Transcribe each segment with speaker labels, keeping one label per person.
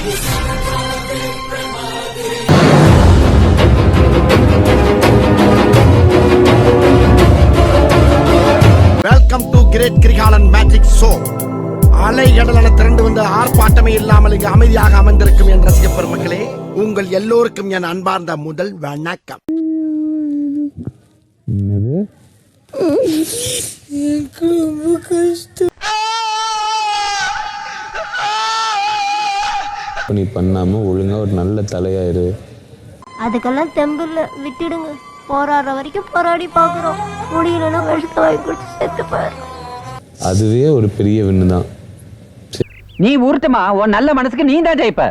Speaker 1: Welcome to great Kirikalan magic show. அலை கடலான திரண்டு வந்து ஆர்ப்பாட்டமே இல்லாமல் இங்கு அமைதியாக அமர்ந்திருக்கும் என் ரசிக பெருமக்களே, உங்கள் எல்லோருக்கும் என் அன்பார்ந்த முதல் வணக்கம்.
Speaker 2: நீ பண்ணாம ஒழுங்கா ஒரு நல்ல தலையாயிரு.
Speaker 3: அதுக்கெல்லாம் தெம்பில்ல, விட்டுடுங்க. போராடுற வரைக்கும் போராடி பாக்குறோம், முடியலன்னா கழுத்து வாய் பிடிச்சி செத்து போயிடும்.
Speaker 2: அதுவே ஒரு பெரிய வின்னு தான்.
Speaker 4: நீ ஊர்த்தமா, உன் நல்ல மனசுக்கு நீ தான் ஜெயிப்ப.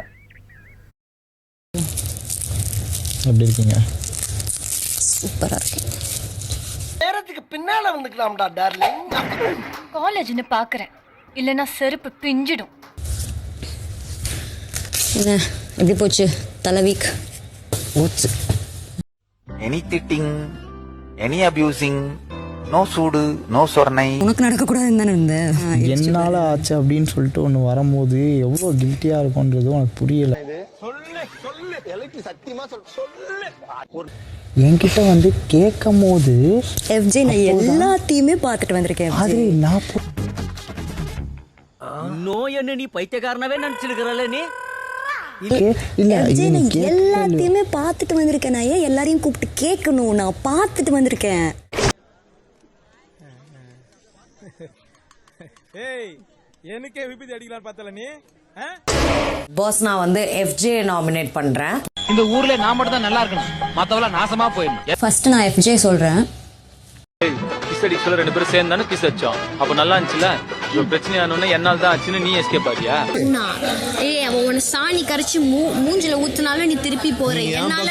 Speaker 5: எப்படி இருக்கீங்க?
Speaker 6: சூப்பரா இருக்கேன்.
Speaker 1: நேரத்துக்கு பின்னால வந்துக்கலாம்டா டார்லிங்.
Speaker 7: காலேஜ்னு பாக்குறேன், இல்லனா செருப்பு பிஞ்சிடும்.
Speaker 6: என்ன எப்படி போச்சு? தலை வீக் போச்சு.
Speaker 8: எனி திட்டிங், எனி அபியூசிங், நோ சூடு, நோ சொர்ணை.
Speaker 6: உனக்கு நடக்கக்கூடாதுன்னு தானே இருந்த.
Speaker 5: என்னால ஆச்சு அப்படின்னு சொல்லிட்டு ஒன்று வரும்போது எவ்வளோ கில்ட்டியா இருக்கும்ன்றது உனக்கு புரியல. என்கிட்ட வந்து கேட்கும் போது
Speaker 6: FJ நான் எல்லாத்தையுமே பார்த்துட்டு வந்திருக்கேன்.
Speaker 5: அது நான்
Speaker 4: நோய் என்ன நீ பைத்தியக்காரனவே நினைச்சிருக்கிறல்ல நீ?
Speaker 6: எல்லாத்தையுமே பார்த்துட்டு வந்திருக்கேன். நான் ஏன் எல்லாரையும் கூப்பிட்டு கேட்கணும்? நான் பார்த்துட்டு வந்திருக்கேன்.
Speaker 9: எனக்கே விபத்து அடிக்கலாம் பார்த்தல நீ.
Speaker 10: பாஸ், நான் வந்து FJ நாமினேட் பண்றேன்.
Speaker 4: இந்த ஊர்ல நான் மட்டும் தான் நல்லா இருக்கணும், மத்தவள நாசமா போயிடணும்.
Speaker 6: ஃபர்ஸ்ட் நான் FJ சொல்றேன்.
Speaker 9: கிஸ் அடிக்க சொல்ல ரெண்டு பேரும் சேர்ந்து தானே கிஸ் அடிச்சோம். அப்ப நல்லா இருந்துச்சுல. ஒரு பிரச்சனை ஆனோன்னு என்னால் தான் ஆச்சுன்னு நீ எஸ்கேப் ஆடியா?
Speaker 3: அவன் உன சாணி கரைச்சு மூஞ்சில ஊத்துனாலும் நீ திருப்பி போற. என்னால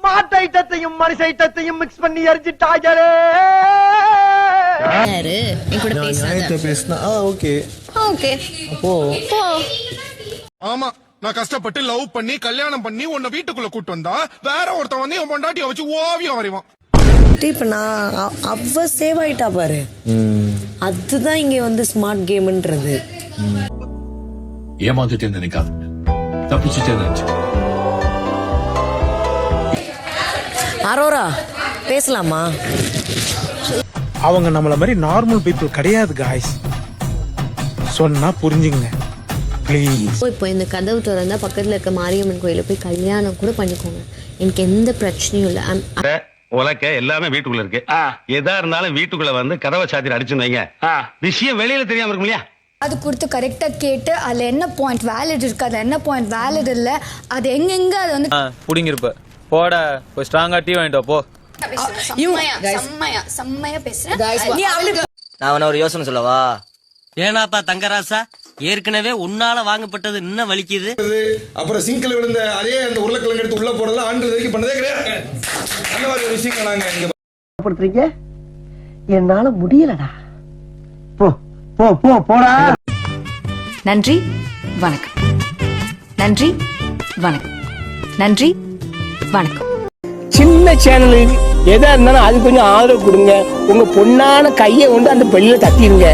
Speaker 1: மாட்டு ஐட்டத்தையும் மனுஷ ஐட்டத்தையும் மிக்ஸ் பண்ணி எரிஞ்சிட்டாங்களே.
Speaker 3: யாரு என் கூட
Speaker 5: பேசினா ஓகே
Speaker 3: ஓகே
Speaker 5: அப்போ
Speaker 3: போ.
Speaker 11: ஆமா, நான் கஷ்டப்பட்டு லவ் பண்ணி கல்யாணம் பண்ணி உன்னை வீட்டுக்குள்ள கூட்டு வந்தா வேற ஒருத்தன் வந்து என் பொண்டாட்டிய வச்சு ஓவியம் வரைவான்.
Speaker 10: இப்ப நான் அவ சேவ் ஆயிட்டா பாரு. அதுதான் இங்க வந்து ஸ்மார்ட் கேம்ன்றது.
Speaker 11: ஏமாந்துட்டே நினைக்காது, தப்பிச்சுட்டே நினைச்சு.
Speaker 10: அரோரா பேசலாமா?
Speaker 5: அவங்க நம்மள மாதிரி நார்மல் பீப்புள் கிடையாது காய்ஸ். சொன்னா புரிஞ்சுங்க ப்ளீஸ்.
Speaker 3: இப்போ இந்த கதவு திறந்தா பக்கத்துல இருக்க மாரியம்மன் கோயில போய் கல்யாணம் கூட பண்ணிக்கோங்க. எனக்கு எந்த பிரச்சனையும் இல்ல.
Speaker 8: உலக்க எல்லாமே வீட்டுக்குள்ள இருக்கு. எதா இருந்தாலும் வீட்டுக்குள்ள வந்து கதவை சாத்திர அடிச்சுன்னு வைங்க, விஷயம் வெளியில தெரியாம இருக்கும் இல்லையா?
Speaker 7: அது கொடுத்து கரெக்டா கேட்டு அதுல என்ன பாயிண்ட் வேலிட் இருக்கு, அதுல என்ன பாயிண்ட் வேலிட் இல்ல, அது எங்க அது வந்து
Speaker 9: புடிங்கிருப்ப. போட போய் ஸ்ட்ராங்கா டீ வாங்கிட்டு போ.
Speaker 7: செம்மையா பேசுறேன்.
Speaker 4: நான் ஒரு யோசனை சொல்லவா?
Speaker 10: ஏனாப்பா தங்கராசா, ஏற்கனவே உன்னால வாங்கப்பட்டது இன்னும் வலிக்குது.
Speaker 11: அப்புறம் சிங்கிள் விழுந்த அதே அந்த உருளைக்கிழங்கு எடுத்து உள்ள போறதெல்லாம் ஆண்டு வரைக்கும் பண்ணதே கிடையாது. அந்த மாதிரி ஒரு விஷயம் நாங்க
Speaker 1: படுத்துறீங்க. என்னால முடியலடா. போ போ போ போடா.
Speaker 7: நன்றி வணக்கம். நன்றி வணக்கம். நன்றி வணக்கம்.
Speaker 4: சின்ன சேனல் எதா இருந்தாலும் அது கொஞ்சம் ஆதரவு கொடுங்க. உங்க பொண்ணான கையை கொண்டு அந்த பெல்ல தட்டிடுங்க.